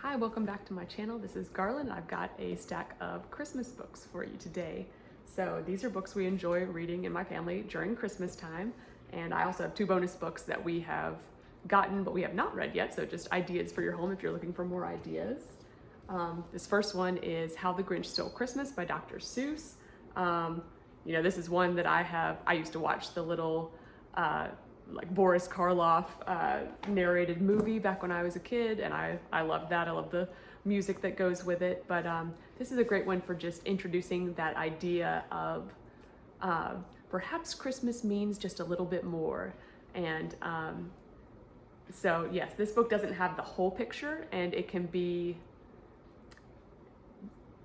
Hi, welcome back to my channel. This is Garland. I've got a stack of Christmas books for you today. So these are books we enjoy reading in my family during Christmas time. And I also have two bonus books that we have gotten but we have not read yet. So just ideas for your home if you're looking for more ideas. This first one is How the Grinch Stole Christmas by Dr. Seuss. This is one that I used to watch the little like Boris Karloff narrated movie back when I was a kid, and I loved that. I love the music that goes with it, but this is a great one for just introducing that idea of perhaps Christmas means just a little bit more. And so yes, this book doesn't have the whole picture, and it can be,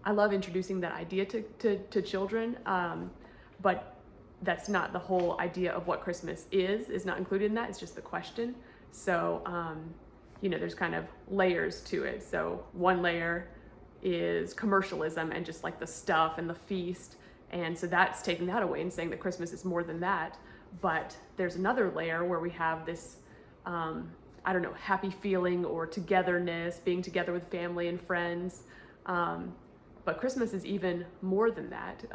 I love introducing that idea to children, but that's not the whole idea of what Christmas is not included in that. It's just the question. So, there's kind of layers to it. So one layer is commercialism and just like the stuff and the feast. And so that's taking that away and saying that Christmas is more than that. But there's another layer where we have this, happy feeling or togetherness, being together with family and friends. But Christmas is even more than that.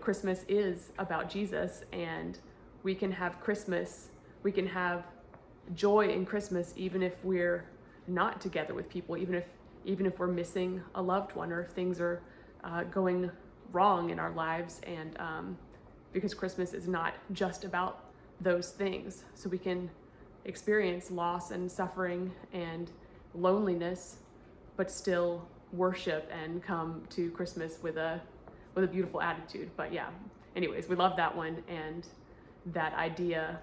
Christmas is about Jesus, and we can have Christmas, we can have joy in Christmas even if we're not together with people, even if we're missing a loved one, or if things are going wrong in our lives, and because Christmas is not just about those things. So we can experience loss and suffering and loneliness, but still worship and come to Christmas with a beautiful attitude. But yeah, anyways, we love that one, and that idea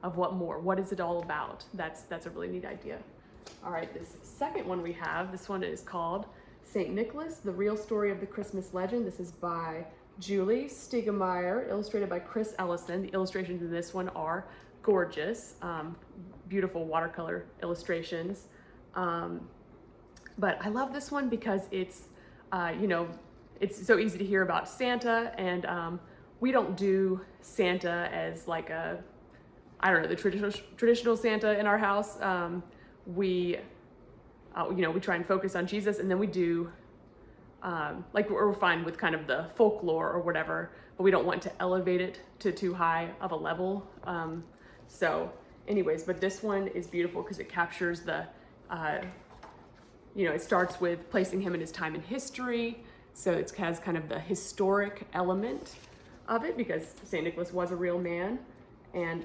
of what is it all about? That's a really neat idea. All right, this second one we have, this one is called St. Nicholas, The Real Story of the Christmas Legend. This is by Julie Stiegemeyer, illustrated by Chris Ellison. The illustrations in this one are gorgeous, beautiful watercolor illustrations. But I love this one because it's, it's so easy to hear about Santa, and we don't do Santa as like the traditional Santa in our house. We try and focus on Jesus, and then we do, we're fine with kind of the folklore or whatever, but we don't want to elevate it to too high of a level. But this one is beautiful because it captures the, it starts with placing him in his time in history. So it has kind of the historic element of it because St. Nicholas was a real man. And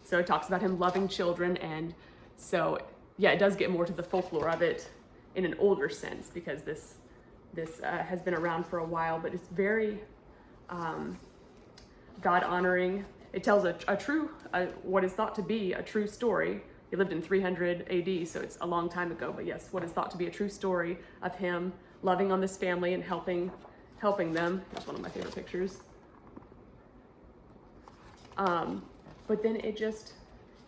so it talks about him loving children. And so, yeah, it does get more to the folklore of it in an older sense, because this has been around for a while, but it's very God-honoring. It tells a true, what is thought to be a true story. He lived in 300 AD, so it's a long time ago. But yes, what is thought to be a true story of him loving on this family and helping them. That's one of my favorite pictures. But then it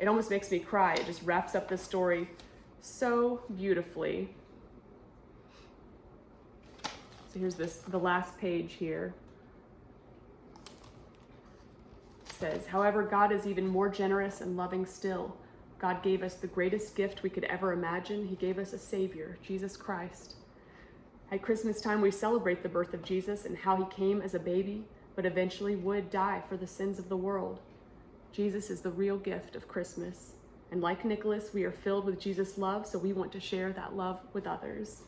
almost makes me cry. It just wraps up the story so beautifully. So here's the last page here. It says, however, God is even more generous and loving still. God gave us the greatest gift we could ever imagine. He gave us a Savior, Jesus Christ. At Christmas time, we celebrate the birth of Jesus and how he came as a baby, but eventually would die for the sins of the world. Jesus is the real gift of Christmas. And like Nicholas, we are filled with Jesus' love, so we want to share that love with others.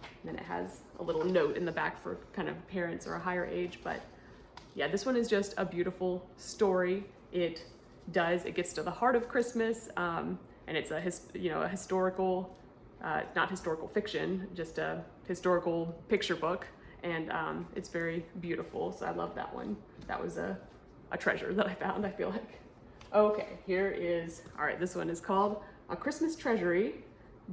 And then it has a little note in the back for kind of parents or a higher age. But yeah, this one is just a beautiful story. It gets to the heart of Christmas, and it's a historical, not historical fiction, just a historical picture book, and it's very beautiful. So I love that one. That was a treasure that I found, I feel like. Okay, this one is called A Christmas Treasury,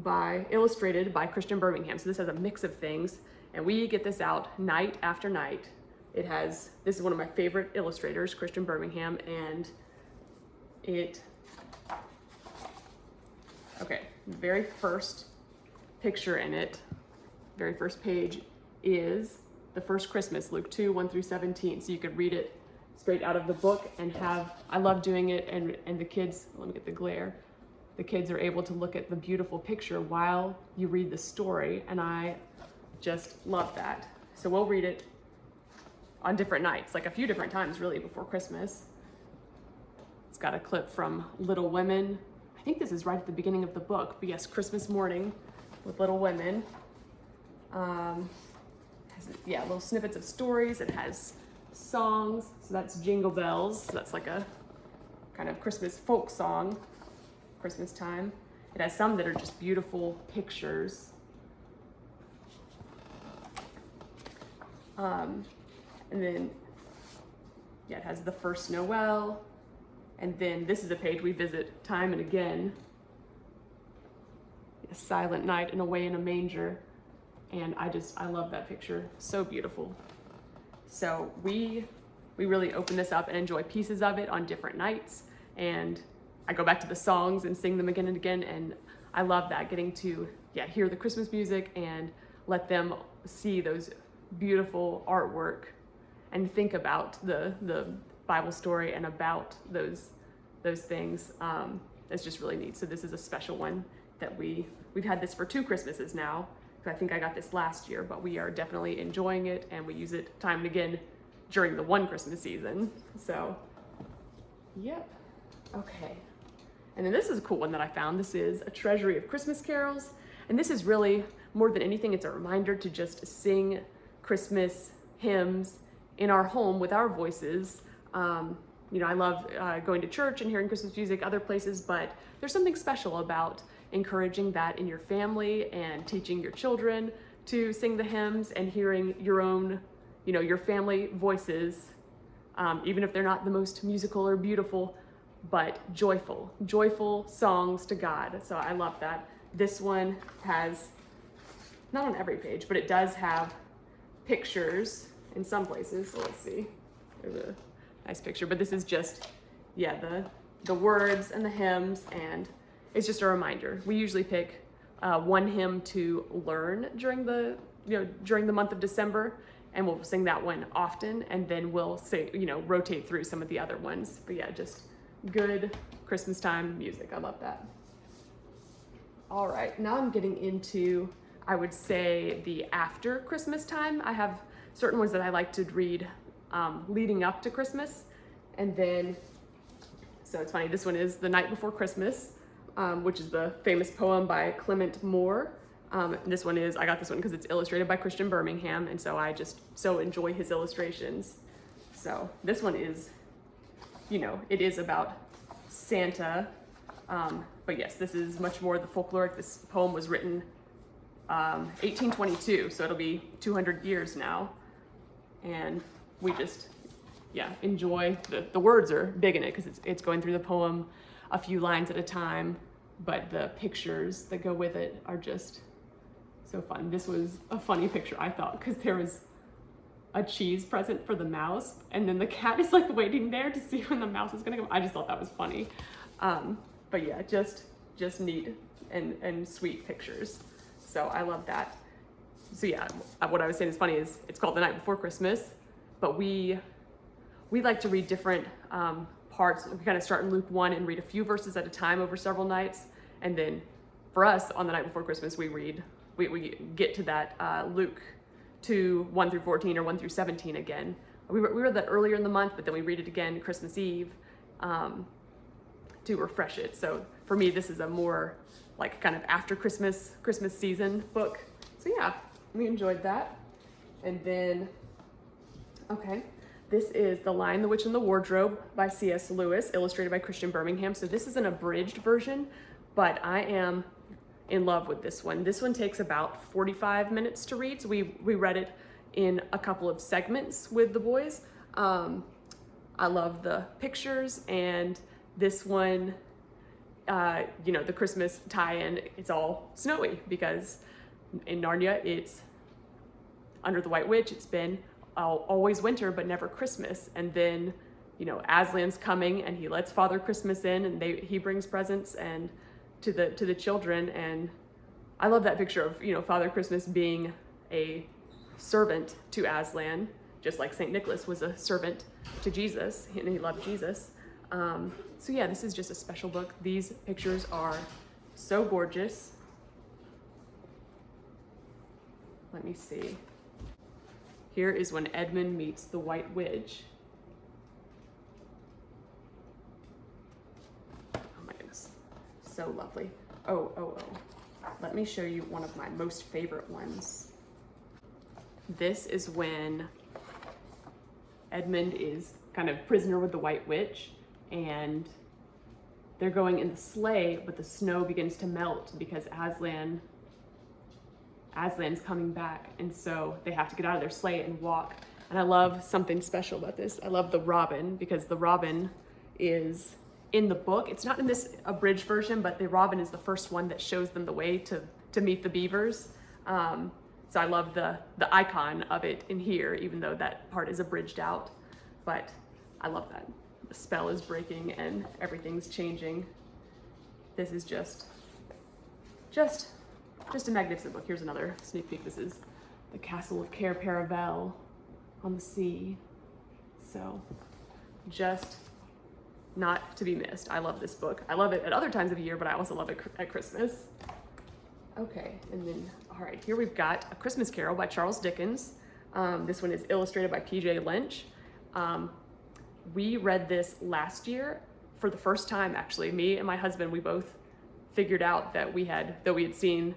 illustrated by Christian Birmingham. So this has a mix of things, and we get this out night after night. This is one of my favorite illustrators, Christian Birmingham, and the very first picture in it, very first page, is the first Christmas, Luke 2, 1 through 17. So you could read it straight out of the book and I love doing it, and the kids, let me get the glare. the kids are able to look at the beautiful picture while you read the story, and I just love that. So we'll read it on different nights, like a few different times really before Christmas. It's got a clip from Little Women. I think this is right at the beginning of the book, but yes, Christmas morning with Little Women. Little snippets of stories. It has songs, so that's Jingle Bells. So that's like a kind of Christmas folk song, Christmas time. It has some that are just beautiful pictures. And then, it has the first Noel. And then this is a page we visit time and again. A Silent Night and Away in a Manger. And I love that picture. So beautiful. So we really open this up and enjoy pieces of it on different nights. And I go back to the songs and sing them again and again. And I love that, getting to hear the Christmas music and let them see those beautiful artwork and think about the Bible story and about those things. It's just really neat. So this is a special one that we've had this for 2 Christmases now. I think I got this last year, but we are definitely enjoying it, and we use it time and again during the one Christmas season. So, yep. Okay. And then this is a cool one that I found. This is a treasury of Christmas carols. And this is really, more than anything, it's a reminder to just sing Christmas hymns in our home with our voices. I love going to church and hearing Christmas music other places, but there's something special about encouraging that in your family and teaching your children to sing the hymns and hearing your own, your family voices, even if they're not the most musical or beautiful, but joyful songs to God. So I love that. This one has, not on every page, but it does have pictures in some places. So let's see, there's a nice picture, but this is just, the words and the hymns, and it's just a reminder. We usually pick one hymn to learn during the month of December, and we'll sing that one often, and then we'll say, rotate through some of the other ones. But just good Christmas time music. I love that. All right, now I'm getting into, I would say, the after Christmas time. I have certain ones that I like to read leading up to Christmas, and then, so it's funny, this one is The Night Before Christmas, which is the famous poem by Clement Moore. This one is, I got this one because it's illustrated by Christian Birmingham, and so I just so enjoy his illustrations. So this one is, it is about Santa, but yes, this is much more the folkloric. This poem was written 1822, so it'll be 200 years now, and we just, enjoy, the words are big in it because it's going through the poem a few lines at a time, but the pictures that go with it are just so fun. This was a funny picture, I thought, because there was a cheese present for the mouse, and then the cat is like waiting there to see when the mouse is gonna come. I just thought that was funny. But just neat and sweet pictures. So I love that. So what I was saying is funny is it's called The Night Before Christmas, but we like to read different parts. We kind of start in Luke 1 and read a few verses at a time over several nights. And then for us on The Night Before Christmas, we get to that Luke 2, 1 through 14 or 1 through 17 again. We read that earlier in the month, but then we read it again Christmas Eve to refresh it. So for me, this is a more like kind of after Christmas season book. So we enjoyed that. And then, this is The Lion, the Witch, and the Wardrobe by C.S. Lewis, illustrated by Christian Birmingham. So this is an abridged version, but I am in love with this one. This one takes about 45 minutes to read. So we read it in a couple of segments with the boys. I love the pictures, and this one, the Christmas tie-in, it's all snowy because in Narnia, it's under the White Witch, it's been always winter, but never Christmas. And then, Aslan's coming and he lets Father Christmas in, and he brings presents and to the children. And I love that picture of, Father Christmas being a servant to Aslan, just like St. Nicholas was a servant to Jesus, and he loved Jesus. So yeah, this is just a special book. These pictures are so gorgeous. Let me see. Here is when Edmund meets the White Witch. Oh my goodness, so lovely. Oh. Let me show you one of my most favorite ones. This is when Edmund is kind of prisoner with the White Witch, and they're going in the sleigh, but the snow begins to melt because Aslan's coming back, and so they have to get out of their sleigh and walk. And I love something special about this. I love the robin, because the robin is in the book. It's not in this abridged version, but the robin is the first one that shows them the way to meet the beavers. So I love the icon of it in here, even though that part is abridged out. But I love that. The spell is breaking and everything's changing. This is just a magnificent book. Here's another sneak peek. This is the Castle of Cair Paravel on the sea. So just not to be missed. I love this book. I love it at other times of the year, but I also love it at Christmas. Okay, and then, all right, here we've got A Christmas Carol by Charles Dickens. This one is illustrated by P.J. Lynch. We read this last year for the first time, actually. Me and my husband, we both figured out that we had seen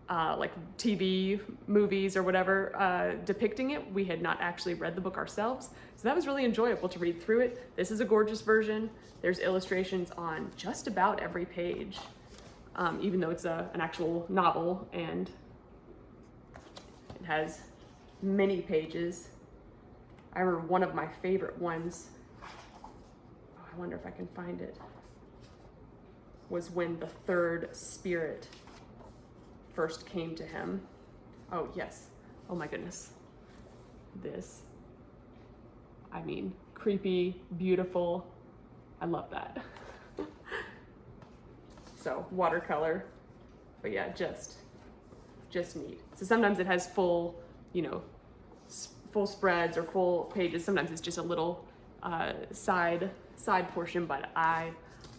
like TV movies or whatever depicting it. We had not actually read the book ourselves. So that was really enjoyable to read through it. This is a gorgeous version. There's illustrations on just about every page, even though it's an actual novel, and it has many pages. I remember one of my favorite ones, I wonder if I can find it, was when the third spirit first came to him. Oh yes, oh my goodness. This, I mean, creepy, beautiful. I love that. So watercolor, but yeah, just neat. So sometimes it has full, full spreads or full pages. Sometimes it's just a little side portion, but I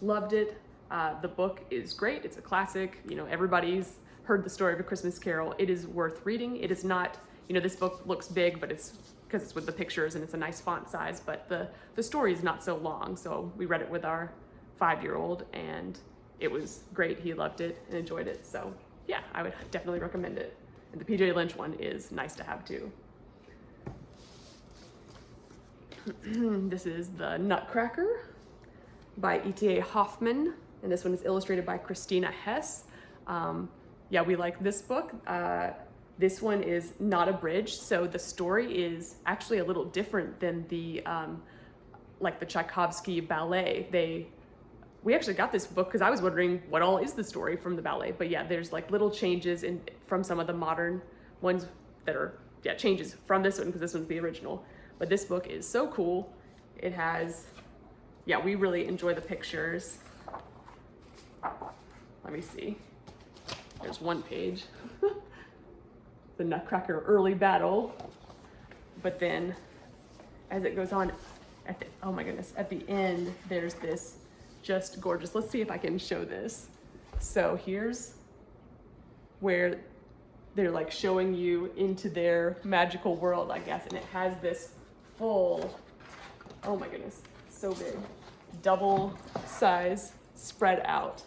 loved it. The book is great. It's a classic. Everybody's heard the story of A Christmas Carol. It is worth reading. It is not, this book looks big, but it's because it's with the pictures and it's a nice font size, but the story is not so long. So we read it with our 5-year-old and it was great. He loved it and enjoyed it. So yeah, I would definitely recommend it. And the P.J. Lynch one is nice to have too. This is the Nutcracker by E.T.A. Hoffman, and this one is illustrated by Christina Hess. Yeah, we like this book. This one is not abridged, so the story is actually a little different than the like the Tchaikovsky ballet. We actually got this book because I was wondering what all is the story from the ballet, but yeah, there's like little changes from some of the modern ones that are changes from this one, because this one's the original. But this book is so cool. It has, we really enjoy the pictures. Let me see. There's one page. The Nutcracker early battle. But then as it goes on, oh my goodness, at the end, there's this just gorgeous. Let's see if I can show this. So here's where they're like showing you into their magical world, I guess. And it has this full, oh my goodness, so big, double size spread out.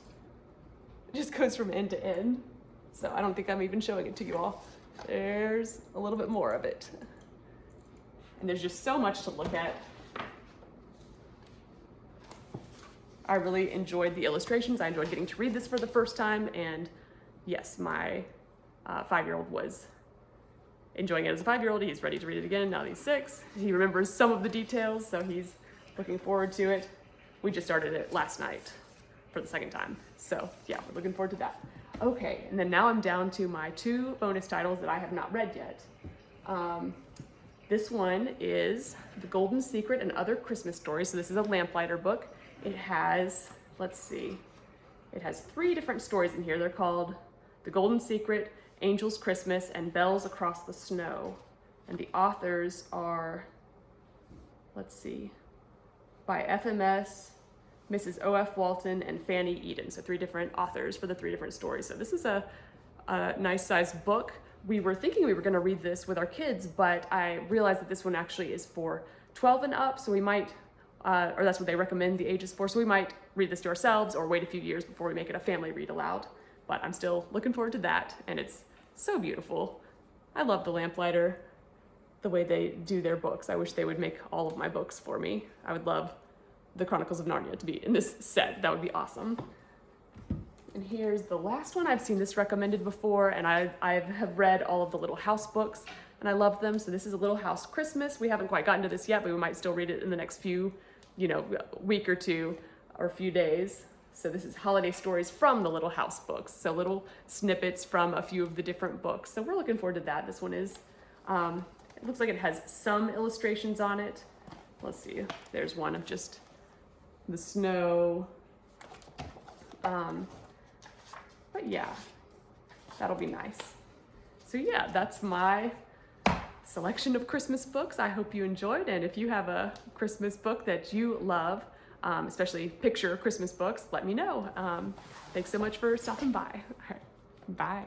It just goes from end to end. So I don't think I'm even showing it to you all. There's a little bit more of it. And there's just so much to look at. I really enjoyed the illustrations. I enjoyed getting to read this for the first time. And yes, my 5-year-old was enjoying it as a 5-year-old. He's ready to read it again now that he's 6. He remembers some of the details, so he's looking forward to it. We just started it last night for the second time. So yeah, we're looking forward to that. Okay, and then now I'm down to my 2 bonus titles that I have not read yet. This one is The Golden Secret and Other Christmas Stories. So this is a lamplighter book. It has, let's see, it has 3 different stories in here. They're called The Golden Secret, Angel's Christmas, and Bells Across the Snow. And the authors are, let's see, by FMS Mrs. O.F. Walton, and Fanny Eden. So 3 different authors for the 3 different stories. So this is a nice sized book. We were thinking we were going to read this with our kids, but I realized that this one actually is for 12 and up, so we might, or that's what they recommend the ages for, so we might read this to ourselves or wait a few years before we make it a family read aloud. But I'm still looking forward to that, and it's so beautiful. I love the Lamplighter, the way they do their books. I wish they would make all of my books for me. I would love the Chronicles of Narnia to be in this set. That would be awesome. And here's the last one. I've seen this recommended before, and I have read all of the Little House books, and I love them. So this is a Little House Christmas. We haven't quite gotten to this yet, but we might still read it in the next few, week or two or few days. So this is holiday stories from the Little House books. So little snippets from a few of the different books. So we're looking forward to that. This one is, it looks like it has some illustrations on it. Let's see, there's one of just the snow. But yeah, that'll be nice. So yeah, that's my selection of Christmas books. I hope you enjoyed, and if you have a Christmas book that you love, especially picture Christmas books, let me know. Thanks so much for stopping by. All right, bye.